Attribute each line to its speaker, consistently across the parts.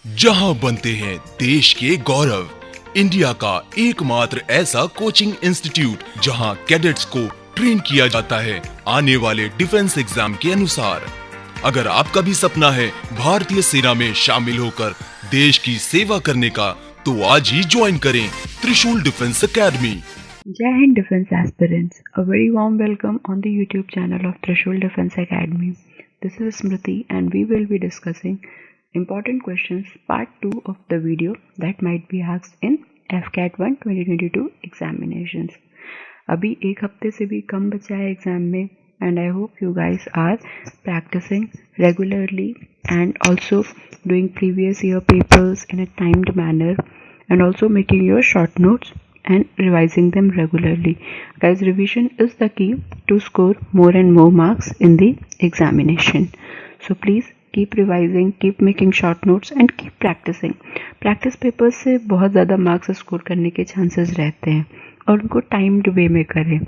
Speaker 1: जहां बनते हैं देश के गौरव, इंडिया का एकमात्र ऐसा कोचिंग इंस्टीट्यूट जहां कैडेट्स को ट्रेन किया जाता है आने वाले डिफेंस एग्जाम के अनुसार। अगर आपका भी सपना है भारतीय सेना में शामिल होकर देश की सेवा करने का, तो आज ही ज्वाइन करें त्रिशूल defence academy.
Speaker 2: Jai Hind Defense Aspirants, a very warm welcome on the YouTube channel of Trishul Defense Academy. This is Smriti and we will be discussing important questions part 2 of the video that might be asked in FCAT 1 2022 examinations. अभी एक हफ्ते से भी कम बचा है exam में and I hope you guys are practicing regularly and also doing previous year papers in a timed manner and also making your short notes and revising them regularly. Guys, revision is the key to score more and more marks in the examination. So please keep revising, keep making short notes and keep practicing. Practice papers से बहुत ज़्यादा marks score करने के chances रहते हैं और उनको timed वे में करें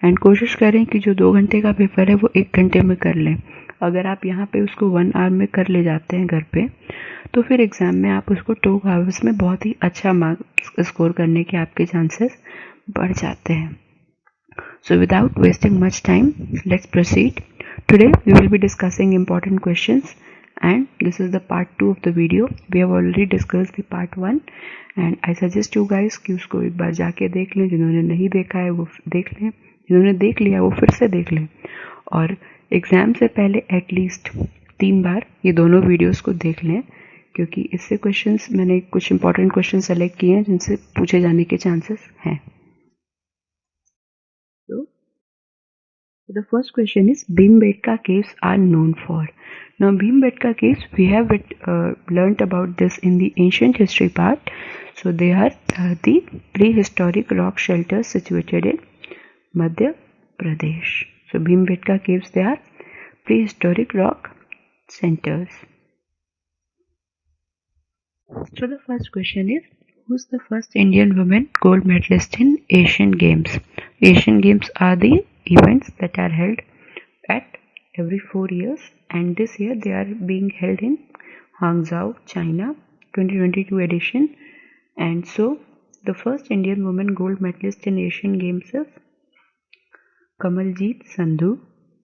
Speaker 2: एंड कोशिश करें कि जो 2 घंटे का पेपर है वो 1 घंटे में कर लें। अगर आप यहाँ पे उसको 1 आवर में कर ले जाते हैं घर पे, तो फिर एग्ज़ाम में आप उसको 2 आवर्स में बहुत ही अच्छा मार्क्स स्कोर करने के आपके चांसेस बढ़ जाते हैं। So without wasting much time, let's proceed. Today we will be discussing important questions and this is the part 2 of the video. We have already discussed the part 1 and I suggest you guys कि उसको एक बार जाके देख लें। जिन्होंने नहीं देखा है वो देख लें, जिन्होंने देख लिया वो फिर से देख लें और एग्ज़ाम से पहले एटलीस्ट 3 बार ये दोनों वीडियोस को देख लें, क्योंकि इससे क्वेश्चंस मैंने कुछ इंपॉर्टेंट क्वेश्चन सेलेक्ट किए हैं जिनसे पूछे जाने के चांसेस हैं। So the first question is Bhimbetka caves are known for. Now Bhimbetka caves, we have learnt about this in the ancient history part. So they are the prehistoric rock shelters situated in Madhya Pradesh. So Bhimbetka caves, they are prehistoric rock centers. So the first question is, who's the first Indian woman gold medalist in Asian Games? Asian Games are the events that are held at every 4 years and this year they are being held in Hangzhou, China, 2022 edition. And so the first Indian woman gold medalist in Asian Games is Kamaljeet Sandhu.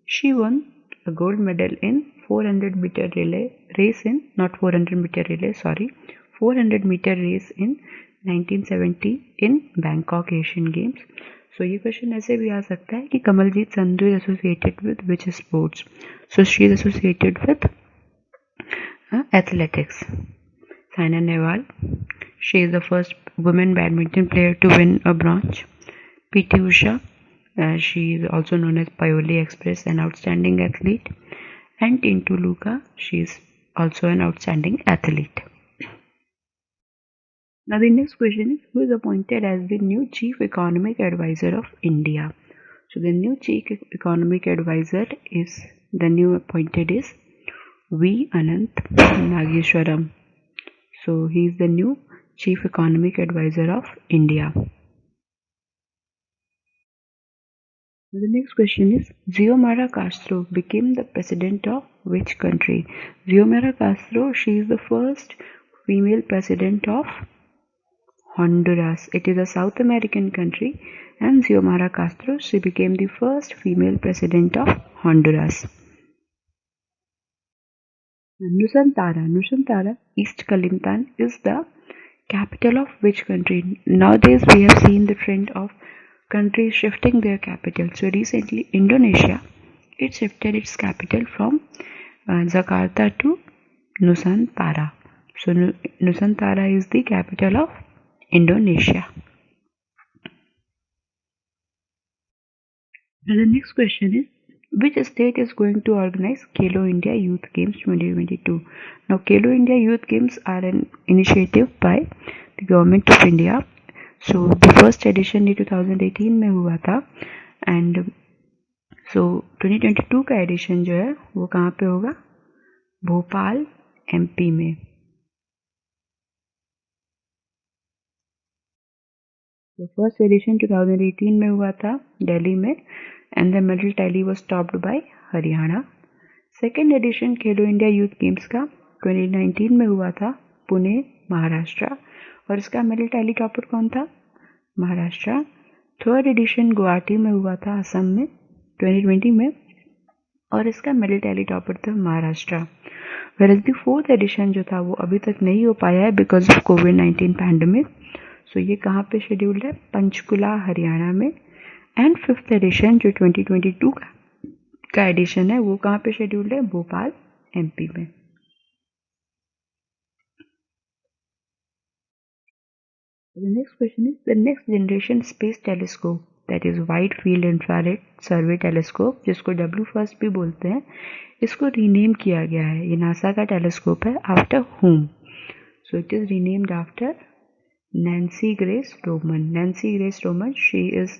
Speaker 2: She won a gold medal in 400 meter relay race in, not 400 meter relay, sorry, 400 meter race in 1970 in Bangkok Asian Games. So ये question ऐसे भी आ सकता है कि Kamaljeet Sandhu is associated with which sports? So she is associated with athletics. Saina Nehwal, she is the first women badminton player to win a bronze. PT Usha, she is also known as Paoli Express, an outstanding athlete. And Tintu Luka, she is also an outstanding athlete. Now the next question is, who is appointed as the new Chief Economic Advisor of India? So the new Chief Economic Advisor is, the new appointed is V. Anant Nageswaram. So he is the new Chief Economic Advisor of India. The next question is, Xiomara Castro became the president of which country? Xiomara Castro, she is the first female president of Honduras. It is a South American country and Xiomara Castro, she became the first female president of Honduras. Nusantara, East Kalimantan is the capital of which country? Nowadays we have seen the trend of countries shifting their capital. So recently Indonesia, it shifted its capital from Jakarta to Nusantara. So Nusantara is the capital of Indonesia. Now the next question is, which state is going to organize Khelo India Youth Games 2022? Now Khelo India Youth Games are an initiative by the government of India. So the first edition 2018 में हुआ था and so 2022 का addition जो है वो कहाँ पे होगा? भोपाल MP में. The first edition 2018 में हुआ था दिल्ली में and the medal tally was topped by Haryana. Second edition Khelo India youth games का 2019 में हुआ था पुणे महाराष्ट्र, और इसका मेडल टैली टॉपर कौन था? महाराष्ट्र। थर्ड एडिशन गुवाहाटी में हुआ था, असम में 2020 में, और इसका मेडल टैली टॉपर था Maharashtra. Where the fourth edition जो था वो अभी तक नहीं हो पाया है बिकॉज ऑफ कोविड-19 पैंडमिक। सो ये कहाँ पे शेड्यूल्ड है? पंचकुला हरियाणा में। एंड फिफ्थ एडिशन जो 2022 का एडिशन है वो कहाँ पे शेड्यूल्ड है? भोपाल एमपी में। The next question is the next generation space telescope, that is wide field infrared survey telescope, जिसको W-FIRST भी बोलते हैं, इसको रीनेम किया गया है। ये नासा का टेलीस्कोप है। After whom? So it is renamed after Nancy Grace Roman. Nancy Grace Roman, she is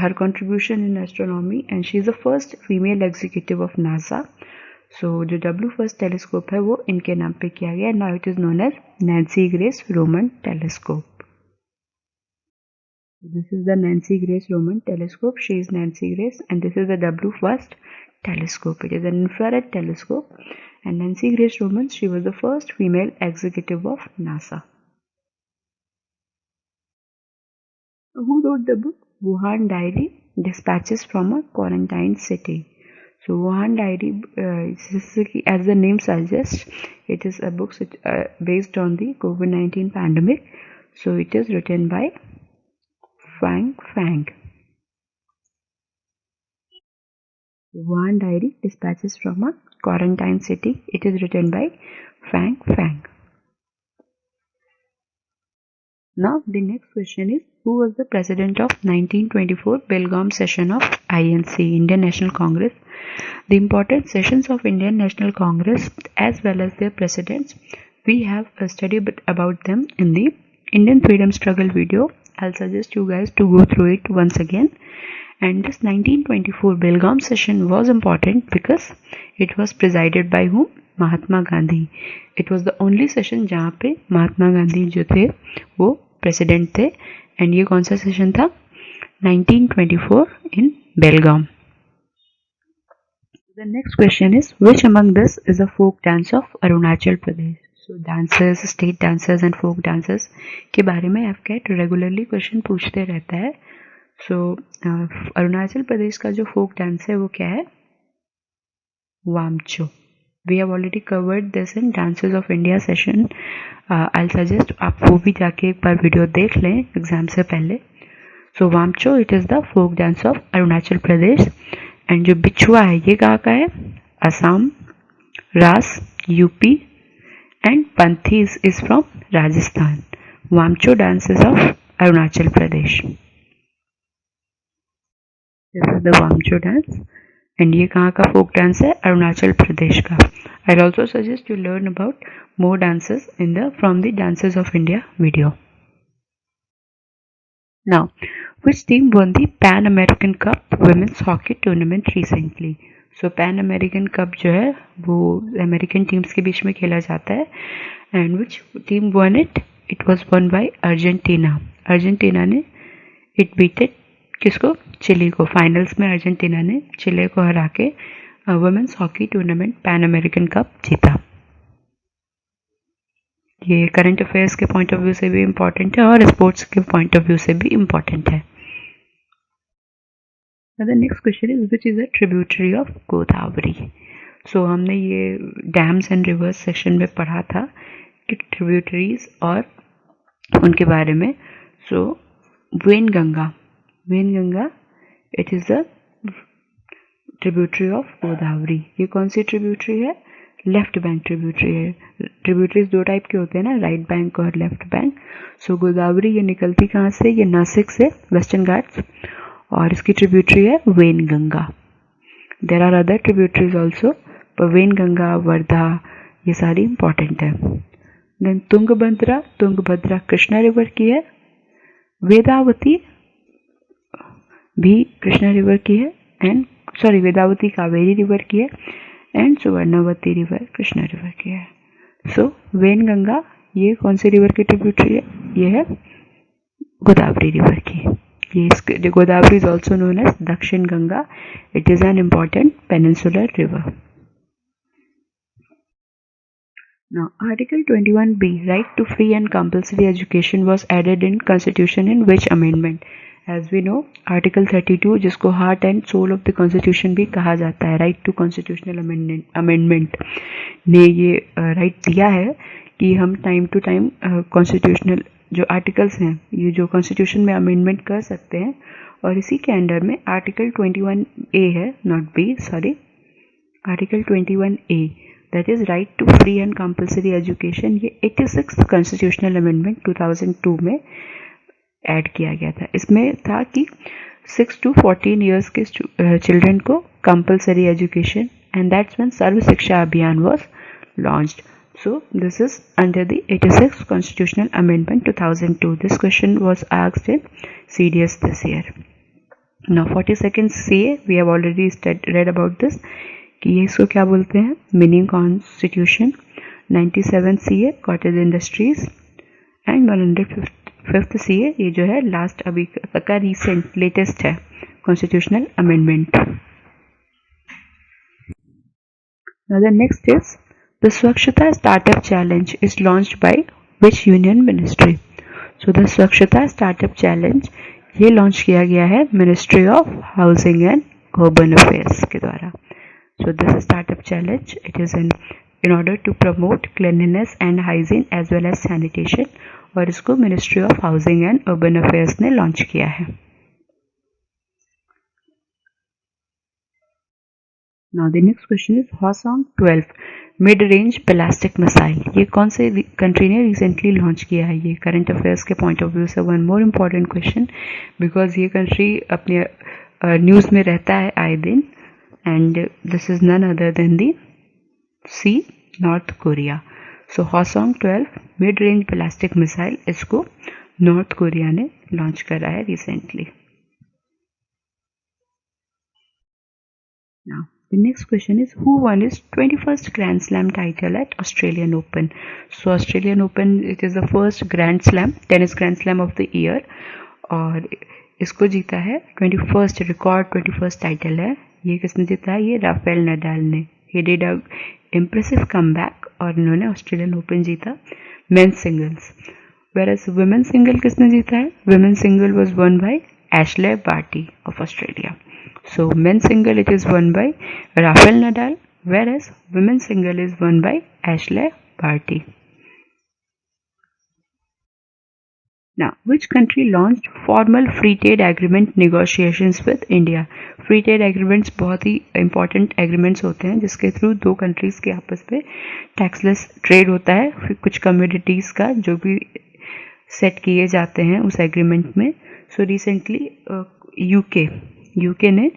Speaker 2: her contribution in astronomy, and she is the first female executive of NASA. So जो W-FIRST telescope है वो इनके नाम पे किया गया। Now it is known as Nancy Grace Roman telescope. This is the Nancy Grace Roman telescope. She is Nancy Grace, and this is the W-FIRST telescope. It is an infrared telescope, and Nancy Grace Roman, she was the first female executive of NASA. Who wrote the book? Wuhan Diary, Dispatches from a Quarantined City. So Wuhan Diary, as the name suggests, it is a book based on the COVID-19 pandemic. So it is written by Fang Fang. Wuhan Diary, Dispatches from a Quarantined City. It is written by Fang Fang. Now the next question is, who was the president of 1924 Belgaum session of INC, Indian National Congress? The important sessions of Indian National Congress as well as their presidents, we have studied about them in the Indian Freedom Struggle video. I'll suggest you guys to go through it once again. And this 1924 Belgaum session was important because it was presided by whom? Mahatma Gandhi. It was the only session जहाँ पे महात्मा गांधी जो थे वो president थे। And ये कौन सा session था? 1924 in Belgaum. The next question is, which among this is a folk dance of Arunachal Pradesh? So dances, state dances and folk dances के बारे में FCAT रेगुलरली क्वेश्चन पूछते रहता है। सो अरुणाचल प्रदेश का जो फोक डांस है वो क्या है? Wancho. We have already covered this in dances of India session. I suggest आप वो भी जाके एक बार वीडियो देख लें एग्जाम से पहले। So Wancho, it is the folk dance of Arunachal Pradesh. And जो बिछुआ है ये कहाँ का है? Assam. Raas UP and Panthis is from Rajasthan. Wancho dances of Arunachal Pradesh. This is the Wancho dance and ये कहाँ का फोक डांस है? अरुणाचल प्रदेश का। I also suggest you learn about more dances in the from the dances of India video. Now which team won the Pan American Cup Women's Hockey Tournament recently? So Pan American Cup जो है वो American teams के बीच में खेला जाता है। and which team won it? It was won by Argentina. Argentina ने it beated किसको? चिली को। फाइनल्स में अर्जेंटीना ने चिले को हरा के women's hockey tournament Pan American cup जीता। ये करंट अफेयर्स के पॉइंट ऑफ व्यू से भी इम्पॉर्टेंट है और स्पोर्ट्स के पॉइंट ऑफ व्यू से भी इम्पॉर्टेंट है। The next question is which is a tributary of Godavari. So हमने ये डैम्स एंड रिवर्स सेक्शन में पढ़ा था कि ट्रिब्यूटरीज और उनके बारे में। So Wainganga, Wainganga it is a tributary of Godavari. ये कौन सी ट्रिब्यूटरी है? लेफ्ट बैंक ट्रिब्यूटरी है। ट्रिब्यूटरीज दो टाइप के होते हैं ना, राइट बैंक और लेफ्ट बैंक। सो गोदावरी ये निकलती कहाँ से? ये नासिक से, वेस्टर्न घाट्स, और इसकी ट्रिब्यूटरी है Wainganga. There are other tributaries also, पर वेनगंगा, वर्धा ये सारी इंपॉर्टेंट है। देन तुंगभद्रा, तुंगभद्रा कृष्णा रिवर की है। वेदावती भी कृष्णा रिवर की है एंड वेदावती कावेरी रिवर की है and Suvarnavati river Krishna river की है। सो वेनगंगा ये कौन सी रिवर की ट्रिब्यूटरी है? ये है गोदावरी रिवर की। ये Godavari is also known as Dakshin Ganga. It is an important peninsular river. Now, Article 21B, right to free and compulsory education, was added in Constitution in which amendment? As we know, Article 32, जिसको heart and soul of the Constitution भी कहा जाता है, right to constitutional amendment ने ये right दिया है कि हम टाइम टू टाइम कॉन्स्टिट्यूशनल जो आर्टिकल्स हैं ये जो कॉन्स्टिट्यूशन में अमेंडमेंट कर सकते हैं, और इसी के अंडर में आर्टिकल 21A है, not B, sorry, article 21A, that is right to free and compulsory education, ये 86 कॉन्स्टिट्यूशनल अमेंडमेंट 2002 में ऐड किया गया था। इसमें था कि 6 to 14 ईयर्स के चिल्ड्रन को compulsory education, and that's when Sarva Shiksha Abhiyan was launched. So this is under the 86th Constitutional Amendment 2002. This question was asked in CDS this year. Now 42nd CA, we have already read about this कि ये इसको क्या बोलते हैं, mini constitution. 97 CA cottage industries, and 105th CA ये जो है last अभी तक का रिसेंट लेटेस्ट है constitutional amendment. Now the next is the Swachhata Startup Challenge is launched by which union ministry? So the Swachhata Startup Challenge ये launch किया गया है ministry of housing and urban affairs के द्वारा. So this startup challenge, it is in order to promote cleanliness and hygiene as well as sanitation, और इसको ministry of housing and urban affairs ने launch किया है. Now the next question is Hwasong 12 mid range ballistic missile, ये कौन से country ने recently launch किया है? ये करंट अफेयर्स के पॉइंट ऑफ व्यू से one more important question, because ये कंट्री अपने न्यूज़ में रहता है आए दिन, and this is none other than the see North Korea. So Hwasong 12 mid range ballistic missile, इसको नॉर्थ कोरिया ने लॉन्च करा है recently. Now the next question is who won his 21st Grand Slam title at Australian Open? So Australian Open, it is the first Grand Slam, tennis Grand Slam of the year, और इसको जीता है 21st record 21st title है. ये किसने जीता है? ये राफेल नडाल ने. He did a impressive comeback और इन्होंने ऑस्ट्रेलियन ओपन जीता men's singles. Whereas women single किसने जीता है? Women single was won by Ashleigh Barty of Australia. So men's single it is won by Rafael Nadal, whereas women's single is won by Ashley Barty. Now, which country launched formal free trade agreement negotiations with India? Free trade agreements बहुत ही important agreements होते हैं जिसके through दो countries के आपस में taxless trade होता है. फिर कुछ commodities का जो भी set किए जाते हैं उस agreement में. So recently यूके ने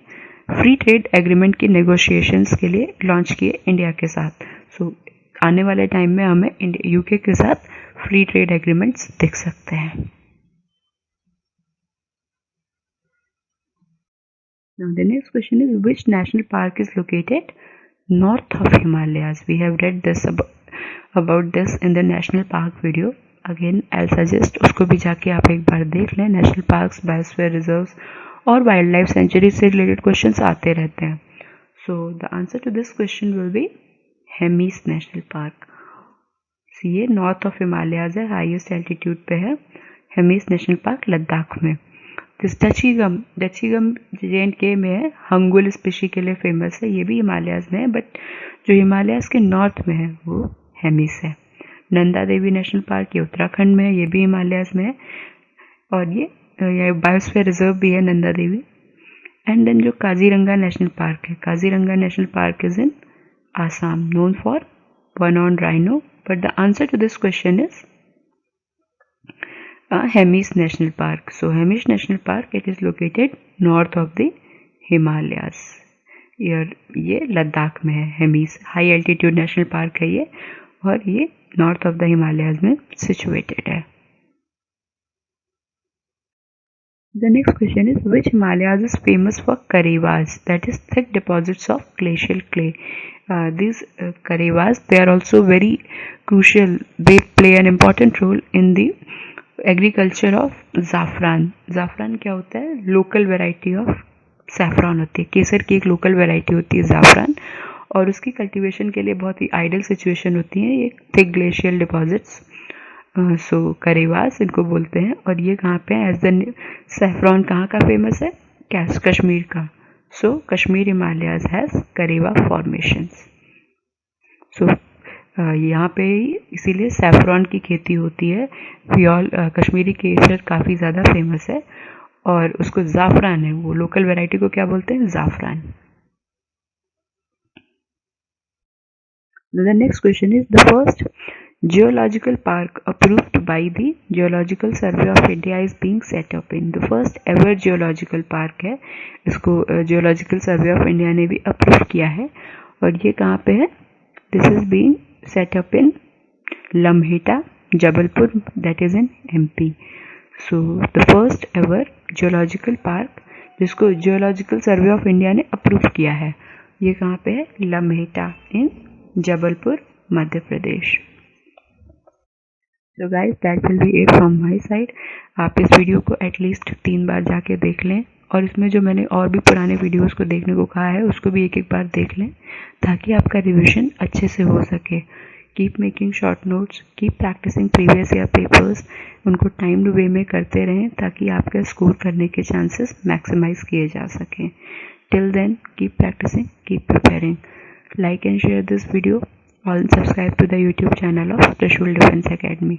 Speaker 2: फ्री ट्रेड एग्रीमेंट की नेगोशिएशंस के लिए लॉन्च किए इंडिया के साथ. सो आने वाले टाइम में हमें यूके के साथ फ्री ट्रेड एग्रीमेंट्स दिख सकते हैं. Now the next question is which national park is located north of Himalayas? We have read this about this in the national park video. Again I'll suggest उसको भी जाके आप एक बार देख लें. नेशनल पार्क्स, बायोस्फीयर रिजर्व्स और wild life sanctuary से रिलेटेड क्वेश्चंस आते रहते हैं. So the answer to this question will be Hemis national park. ये नॉर्थ ऑफ हिमालयाज है, हाईएस्ट एल्टीट्यूड पे है. हेमिस नेशनल पार्क लद्दाख में. दिस डचीगम JNK में है. हंगुल स्पीशी के लिए फेमस है, ये भी हिमालयाज में है, बट जो हिमालयाज के नॉर्थ में है वो हेमिस है. नंदा देवी नेशनल पार्क ये उत्तराखंड में है, ये भी हिमालयाज में है, और ये बायोस्फीयर रिजर्व भी है नंदा देवी. एंड देन जो काजीरंगा नेशनल पार्क है, Kaziranga national park is in Assam, known for one horn rhino. But the answer to this question is Hemis national park. So Hemis national park it is located north of the Himalayas. ये लद्दाख में है. Hemis high altitude national park है ये, और ये north of the Himalayas में situated है. The next question is which Himalayas is famous for karewas, that is thick deposits of glacial clay. These karewas, they are also very crucial. They play an important role in the agriculture of saffron. Saffron क्या होता है? Local variety of saffron होती है. केसर की एक local variety होती है saffron, और उसकी कल्टीवेशन के लिए बहुत ही आइडियल सिचुएशन होती है ये थिक ग्लेशियल डिपॉजिट्स। सो करेवास इनको बोलते हैं। और ये कहाँ पे है? एज द सैफरॉन कहाँ का फेमस है? कश्मीर का। सो कश्मीर हिमालयाज हैज करेवा फॉर्मेशंस। सो यहाँ पे इसीलिए सैफरॉन की खेती होती है। फियोल कश्मीरी केसर काफ़ी ज़्यादा फेमस है और उसको ज़ाफ़रान है, वो लोकल वैरायटी को क्या बोलते हैं? ज़ाफ़रान। The next question is the first geological park approved by the Geological Survey of India is being set up in. The first ever geological park है, इसको Geological Survey of India ने भी approve किया है और ये कहाँ पे है? This is being set up in Lamheta, Jabalpur, that is in MP. So the first ever geological park जिसको Geological Survey of India ने अप्रूव किया है, ये कहाँ पे है? लम्हेटा इन Jabalpur, Madhya Pradesh. So guys, that will be it from my side. आप इस वीडियो को एटलीस्ट 3 बार जाके देख लें और इसमें जो मैंने और भी पुराने वीडियोस को देखने को कहा है उसको भी एक बार देख लें ताकि आपका रिविजन अच्छे से हो सके। Keep making short notes, keep practising previous year papers, उनको टाइम वे में करते रहें ताकि आपके स्कोर करने के चांसेस मैक्सिमाइज किए जा सकें। Till then keep practising, keep preparing. Like and share this video और subscribe to the YouTube channel of Trishul Defense Academy.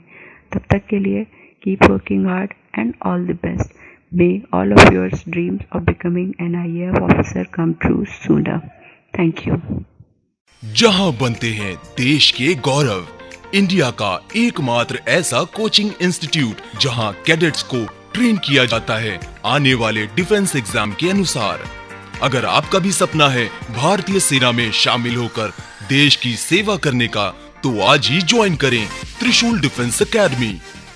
Speaker 2: तब तक के लिए keep working hard and all the best. May all of your dreams of becoming an IAF officer come true sooner. Thank you.
Speaker 1: जहां बनते हैं देश के गौरव, India का एकमात्र ऐसा कोचिंग इंस्टीट्यूट जहां कैडेट्स को ट्रेन किया जाता है आने वाले डिफेंस एग्जाम के अनुसार। अगर आपका भी सपना है भारतीय सेना में शामिल होकर देश की सेवा करने का, तो आज ही ज्वाइन करें त्रिशूल डिफेंस एकेडमी।